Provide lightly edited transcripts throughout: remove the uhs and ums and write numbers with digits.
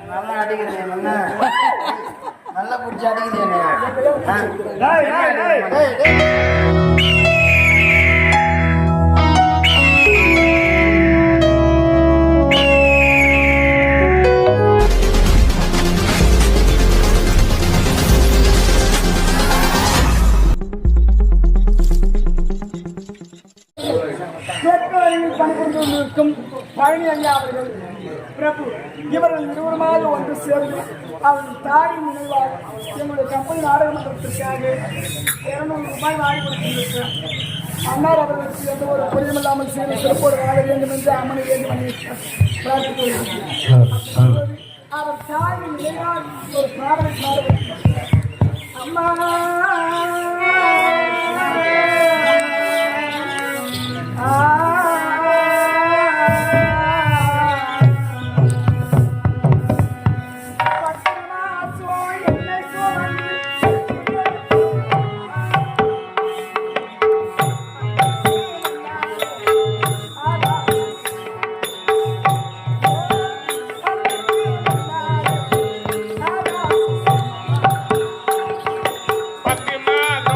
நல்லா அடிக்கிறேன் நல்லா பிடிச்சி அடிக்கிறேன். பணிபுரிந்திருக்கும் பழனி ஐயா அவர்கள் பிரபு இவர்கள் இருவருமாக ஒன்று சேர்ந்து அவர்கள் தாயின் நினைவாக எங்களுடைய கம்பெனி நாடகமன்றத்திற்காக 200 ரூபாய் வாங்கி கொடுத்திருக்கிறார். அன்னார் அவர்களுக்கு எந்த ஒரு புரியமில்லாமல் செய்து சிறப்போடு வாழ வேண்டும் என்று அம்மனை வேண்டி பிரார்த்தித்து அவர் தாயின் நினைவாக ஒரு பாடலை பாடுகிறார். அம்மா Fatima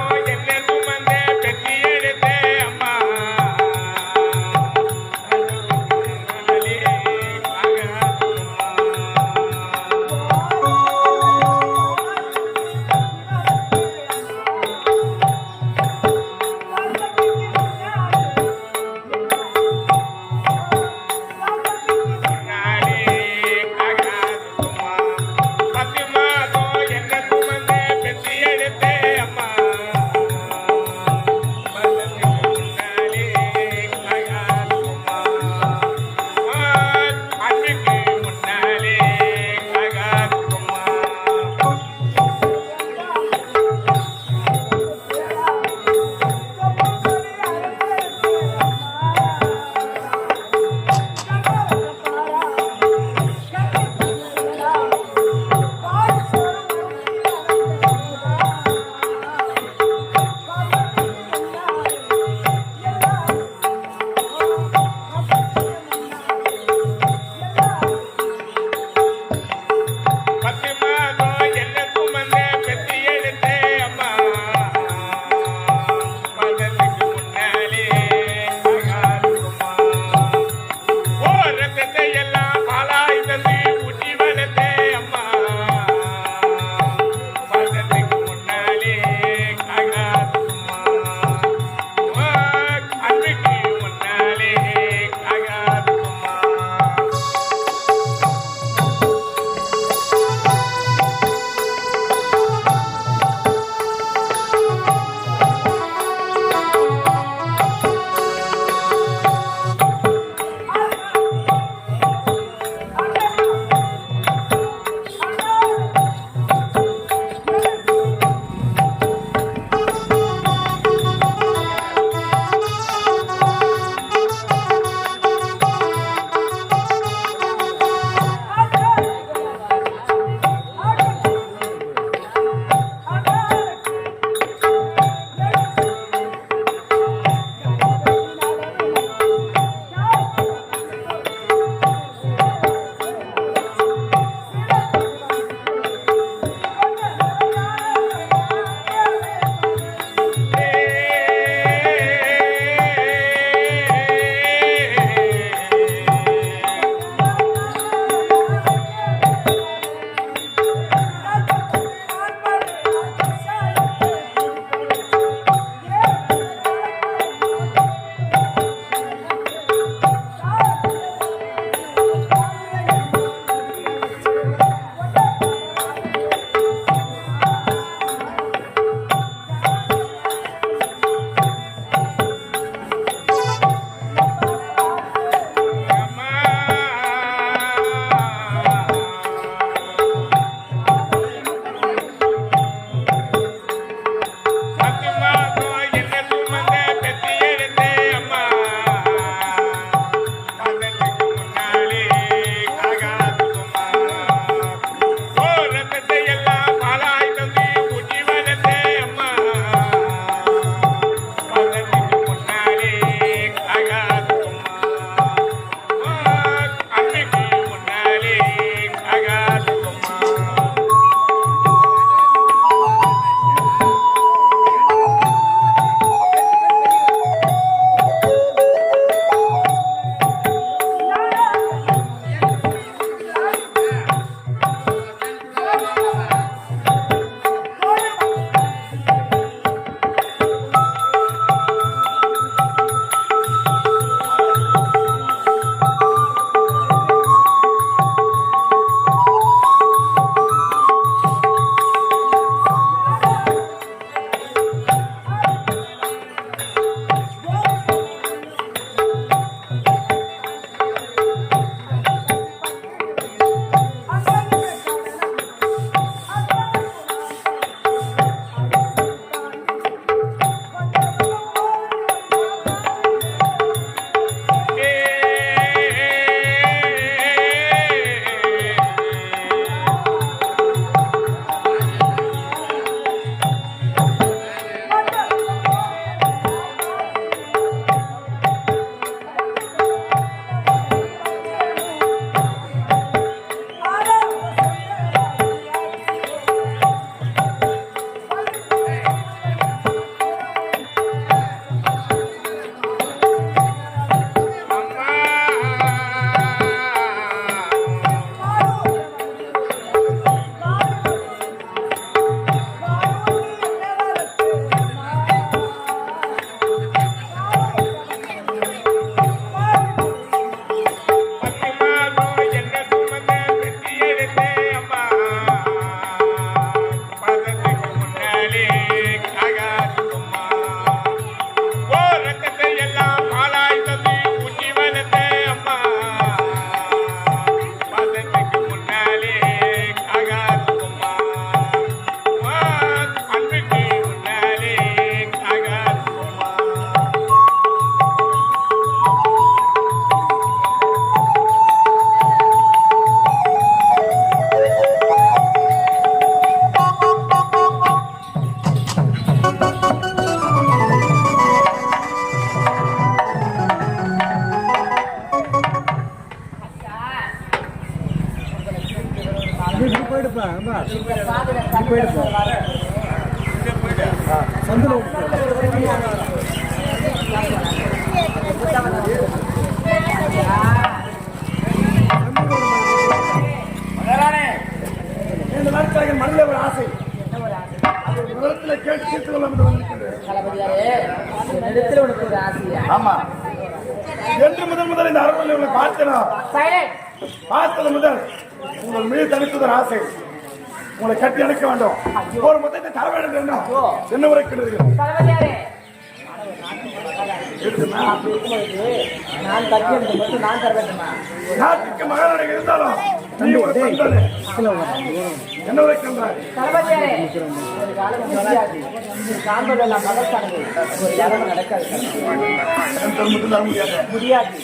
இந்த நாட்கள் மனதில் ஒரு ஆசை கேட்டு தீர்த்து ஆமா என்று முதல் இந்த அரண்மனை உங்களை பார்த்தது முதல் உங்கள் மீது தனித்தது ஒரு ஆசை உங்களை கட்டி அணைக்க வேண்டும் ஒரு முதலை தர வேண்டும் வேண்டும் என்ன உரைக்கிறது நாட்டுக்கு மகாராணி இருந்தாலும் என்ன உரைக்கின்றார் முடியாது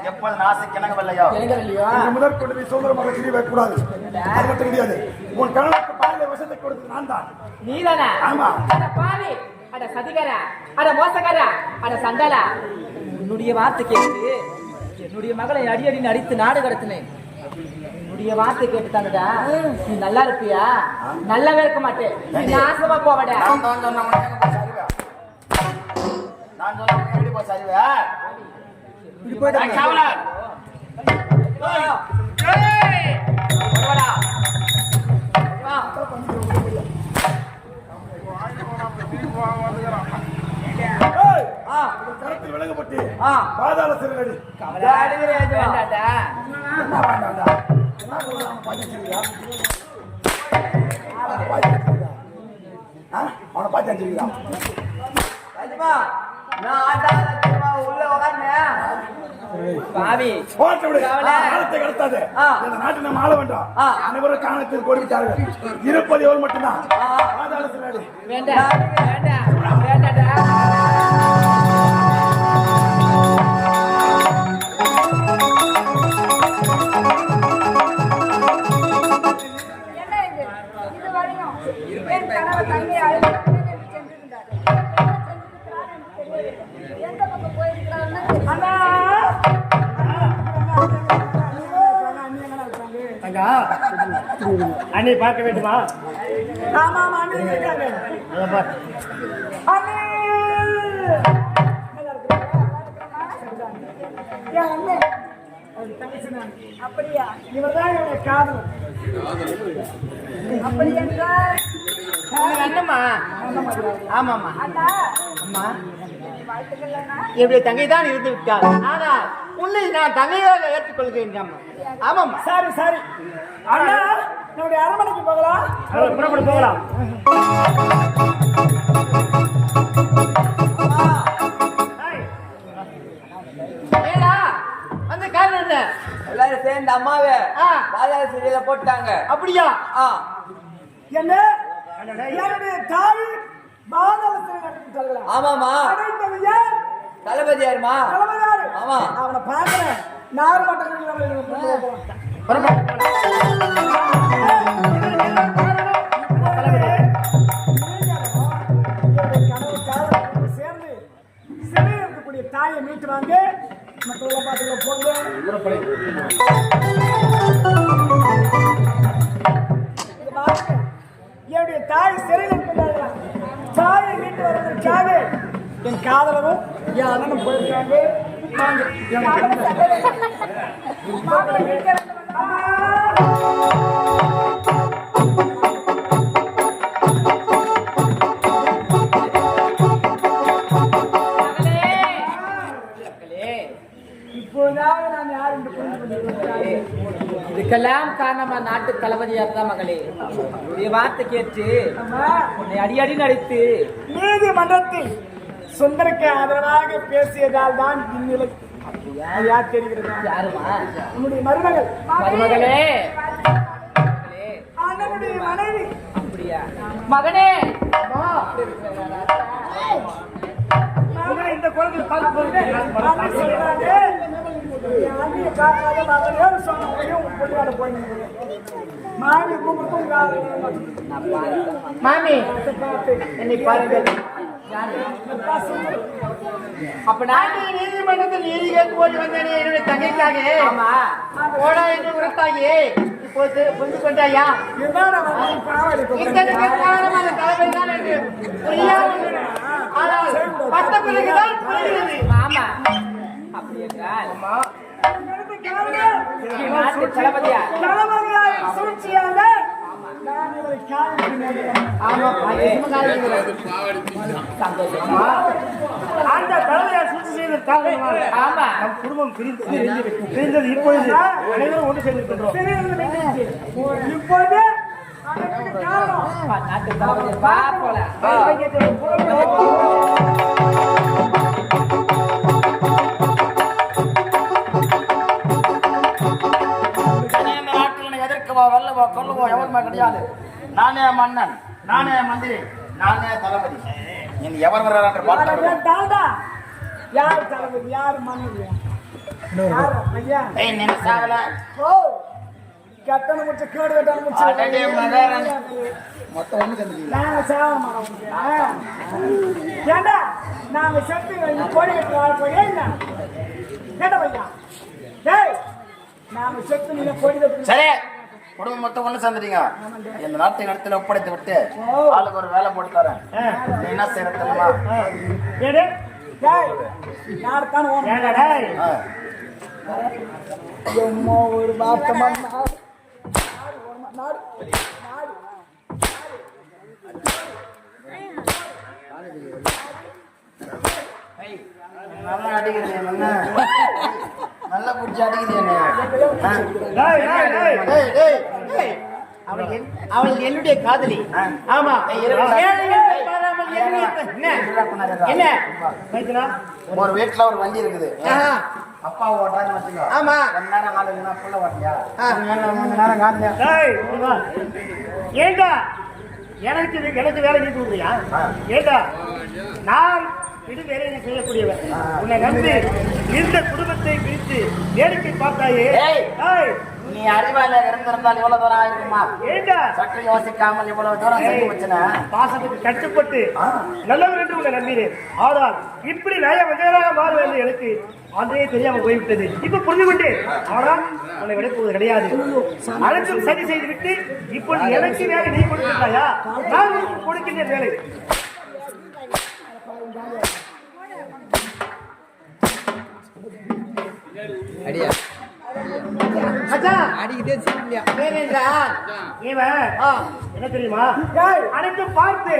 எப்போது நாசைக்கு இணங்கவில்லையோ முதற் கொண்டு நீ சுதந்திரமாக கிரி வைக்கக்கூடாது. அது மட்டும் கிடையாது. உன் கணவனுக்கு பாலியல் வசத்தை கொடுத்தது நான் தான். நீதானா? ஆமா. அட பாவி, அட சதிகாரா, அட மோசக்காரா, அட சண்டாளா, என்னுடைய வார்த்தை கேட்டு என்னுடைய மகளை அடியடி அடித்து நாடு கடத்தினேன். உடைய வார்த்தை கேட்டுட்டாங்கடா நீ நல்லா இருப்பியா? நல்லாவே இருக்க மாட்டேன். நீ நாசமா போவடா. நான் சொன்ன எப்படி போ சரிவா இப்படி போயிட்டு காவலர் வரடா. வா. கருத்தில் விளங்கப்பட்டு ஆ. பாதாள சிறுநடி வேண்டாடா. என்ன வேண்டாம்டா அவனை பார்த்து அனுப்பிச்சிருக்கான். பாவி போட்டு விடு. காவலர். காலத்தை கடத்தாது. ஆ. இந்த நாட்டில் நாம் ஆள வேண்டாம். ஆ. அனைவரும் காணத்தில் கொடுத்தார்கள். இருப்பது எவ்வளவு மட்டும்தான். பாதாள சிறுநடி. வேண்டாம் வேண்டாம் வேண்டாடா. என்ன இது? இதுவரையும் என் கணவர் தங்கை அழைத்து சென்றிருந்தார். எந்த பக்கம் போயிருக்கிறாருன்னு அன்னை பார்க்க வேண்டுமா? ஆமா ஆமா அண்ணன் இருக்காங்க. அண்ணே! என் அண்ணன். அவர் தங்கச்சி நான். அப்படியா? இவர்தான் என்னுடைய காதலன். அப்படி என்றால் அண்ணம்மா. ஆமாம்மா. அண்ணா அம்மா வாழ்த்துக்கள் அண்ணா. என்னுடைய தங்கை தான் இருந்து விட்டார். ஆனால் உன்னை நான் தங்கையாக ஏற்றுக்கொள்கிறேன். அம்மா. ஆமாம்மா. சரி சரி அண்ணா நம்முடைய அரண்மனைக்கு போகலாம். புறப்பட்டு போகலாம். ஏடா அந்த காரணம் என்ன? எல்லாரும் சேர்ந்து அம்மாவை ஆ. பாதாள சிறையில போட்டாங்க. அப்படியா? ஆ. என்ன என்னுடைய தாய் பாதாள சிறையில் அடைக்கப்பட்டார்களா? ஆமாமா. அடைத்தது யார்? தளபதி யாருமா? தலைமையாரு. ஆமா. அவனை பார்க்கிறேன். நாறு மட்டங்களில் சேர்ந்து சிறையில் இருக்கக்கூடிய தாயை மீட்டு வாங்க. மற்ற பாட்டுல போங்க. இது பாருங்க. என்னுடைய தாய் சிறையில் இருக்கிறார்கள். தாயை மீட்டு வருவதற்காக என் காதலரும் என் அண்ணனும் போயிருக்காங்க. வாங்க. மாப்பிள்ளை கேட்க வேண்டும் அண்ணா. இப்போதாவது நான் யார் என்று புரிந்து கொண்டிருக்கிறேன். இதுக்கெல்லாம் காரணமா நாட்டு தளபதியா இருந்தா மகளே. உடைய வார்த்தை கேட்டு அம்மா, உன்னை அடி நடித்து நீதிமன்றத்தில் சுந்தருக்கு ஆதரவாக பேசியதால் தான் இந்நிலை. யார் தெரிகிறதா? யாருமா? உன்னுடைய மருமகள் மருமகளே. அண்ணனுடைய மனைவி. அப்படியா? மகனே இந்த குழந்தை பார்த்து சொல்றாங்க. என் அண்ணியை பார்க்காத மகளே சொன்ன பொண்ணாட போயிருந்தேன். மாமி கூப்பிட்டு மாமி பார்த்து என்னை பாருங்கள். அப்ப நான் நீதிமன்றத்தில் நீதி கேட்டு ஓடி வந்தேனே என்னுடைய தங்கைக்காக. ஆமா. ஓடா என்று உரத்தாயே இப்போது புரிந்து கொண்டாயா? இத்தனை காரணமான தலைமை தான் என்று புரியாமல் ஆனால் பட்ட பிறகுதான் புரிகிறது. ஆமா. அப்படி என்றால் நாட்டு தளபதியா? சூழ்ச்சியாக ஆமா. சந்தோஷமா அந்த தலைமையார் சூழ்ச்சி செய்த காரணமாக ஆமா. நம் குடும்பம் பிரிந்தது இப்பொழுது அனைவரும் ஒன்று சேர்ந்திருக்கின்றோம். இப்போது நாட்டு தளபதி பா போல. எதிர்க்கவோ வெல்லவோ கொல்லவோ எவருமே கிடையாது. நானே மன்னன், நானே மந்திரி, நானே தளபதி. நீங்க எவர் வர்றாரு என்று பார்த்து யார் தளபதி யார் மன்னன்? நீ சாகல கட்டணம் முடிச்ச கேடு கட்டணம் அடடே மகாராணி. மொத்தம் ஒண்ணு கண்டுக்கல. நாங்க சேவை மாறோம். ஏண்டா நாங்க செத்து கோடி கட்டு வாழ போய் என்ன கேட்ட பையா? டேய் நாம செத்து நீங்க போயிட்டு சரி, குடும்பம் மொத்தம் ஒண்ணு சேர்ந்துட்டீங்க. இந்த நாட்டின் இடத்துல ஒப்படைத்து விட்டு ஆளுக்கு ஒரு வேலை போட்டு தரேன். நீ என்ன செய்யற தெரியுமா? யாருக்கான ஒரு வார்த்தமா நல்லா அடிக்கிறீங்க என்ன? நல்லா குடிச்சு அடிக்கிறீங்க. அவள் என்னுடைய காதலி. ஆமா, என்ன ஒரு வீட்டுல ஒரு வண்டி இருக்குது. அப்பா ஓட்டுறாரு வச்சுக்கோ. ஆமா, 1 நேரம் காலையில என்ன புள்ள ஓட்டியா? ஏண்டா எனக்கு வேலை நீ கொடுக்குறியா? ஏண்டா நான் இது வேலையை செய்யக்கூடியவன். உன்னை நம்பி இந்த குடும்பத்தை பிரித்து வேடிக்கை பார்த்தாயே. நீ அறிவால இருந்திருந்தால் இவ்வளவு தூரம் ஆயிருக்குமா? ஏண்டா சற்று யோசிக்காமல் இவ்வளவு தூரம் செஞ்சு வச்சுன. பாசத்துக்கு கட்டுப்பட்டு நல்லவர் என்று உன்னை நம்பினேன். ஆனால் இப்படி நயவஞ்சகராக மாறுவேன் என்று எனக்கு அன்றே தெரியாம போய்விட்டது. இப்ப புரிந்து கொண்டு ஆனால் உன்னை விடப்போவது கிடையாது. அனைத்தும் சரி செய்து விட்டு இப்பொழுது எனக்கு வேலை நீ கொடுக்கின்றாயா? நான் கொடுக்கின்ற வேலை. என்ன தெரியுமா? அனைத்தும் பார்த்து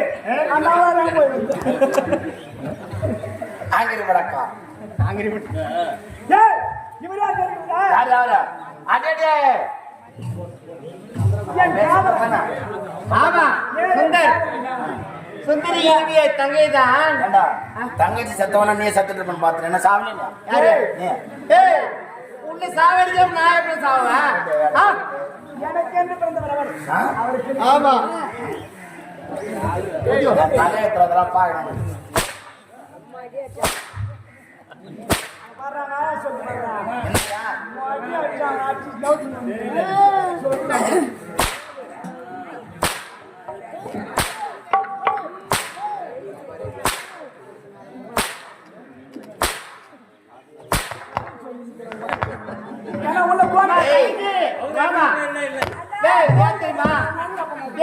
ஆங்கிரி வழக்கம். ஆமா, சுந்தரி தங்கைதான். தங்கச்சி செத்தவன நீ செத்துட்டு இருப்பேன் பாத்துறேன். என்ன சாவல? உன்னை சாவடிக்க நான் எப்படி சாவேன்? எனக்கு என்று பிறந்தவர் அவருக்கு. ஆமா, தலையத்துறதெல்லாம் பாக்கணும்.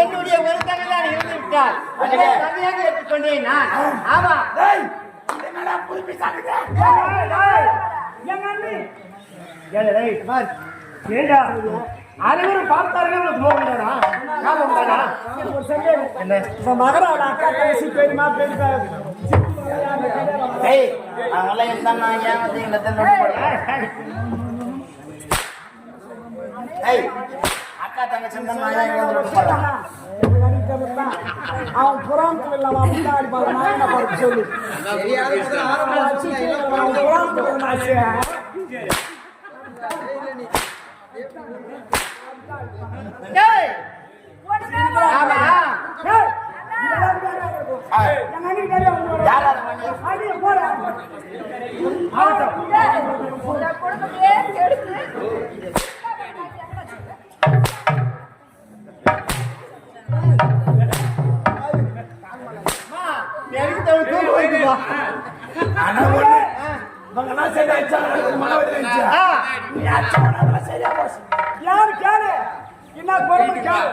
என்னுடைய ஒரு தகவல் இருந்து விட்டால் தனியாக ஏற்றுக்கொண்டேன் நான். ஆமா, அனைவரும் பார்த்தார்கள். மகரான அக்கா கடைசி பெரியமா அவங்களாம் இருந்தா நான் ஏன் வந்து அக்கா தங்கச்சி நான் ஏன் அவன் புறாமத்தில் இல்லாம முன்னாடி பாரு நாயன பார்த்து சொல்லு. குடும்பத்தையே எடுத்து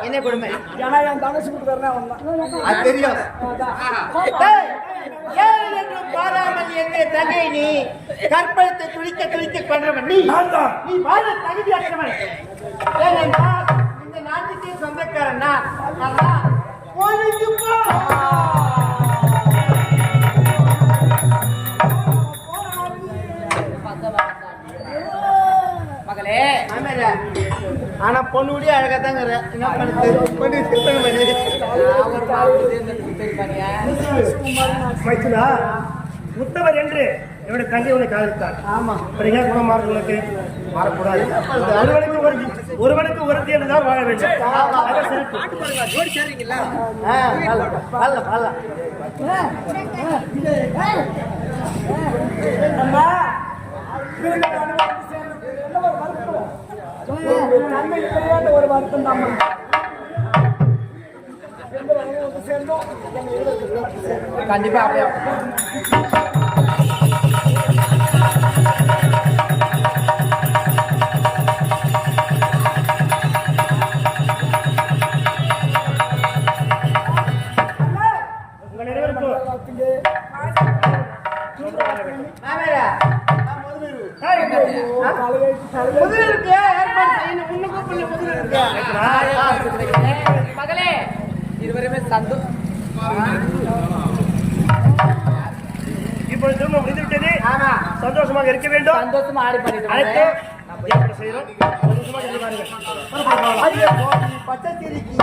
என்ன கொடுமை? ஏன்னா என் தங்கச்சி கொடுத்துறேன் தெரியும். பாராமல் என்ன தகை நீ கற்பழத்தை துளிக்க துளிக்க பண்றவன் நீ வாழ தகுதியாற்றவன். ஏனென்றால் இந்த நாட்டுக்கே சொந்தக்காரன் நான். மகளே, ஆனா பொண்ணுடைய அழகாதாங்க. என்ன முத்தவர் என்று என்னுடைய தங்கை உன்னை காதலித்தார். ஆமா, குணமாறவர்களுக்கு மாறக்கூடாது. ஒருவனுக்கு ஒருத்தி என்றுதான் வாழ வேண்டும். ஒரு வருத்தம் தான் கண்டிப்பா அப்படியே மகளே இருவருமே சந்தோஷம். இப்பொழுது திரும்ப முடிந்து விட்டது. ஆமா சந்தோஷமாக இருக்க வேண்டும். சந்தோஷமா ஆடி பண்ணிட்டு அனைத்து வாங்க. ஏற்பாடு செய்கிறோம். சந்தோஷமாக இருந்து பாருங்க. பச்சை திரிக்கு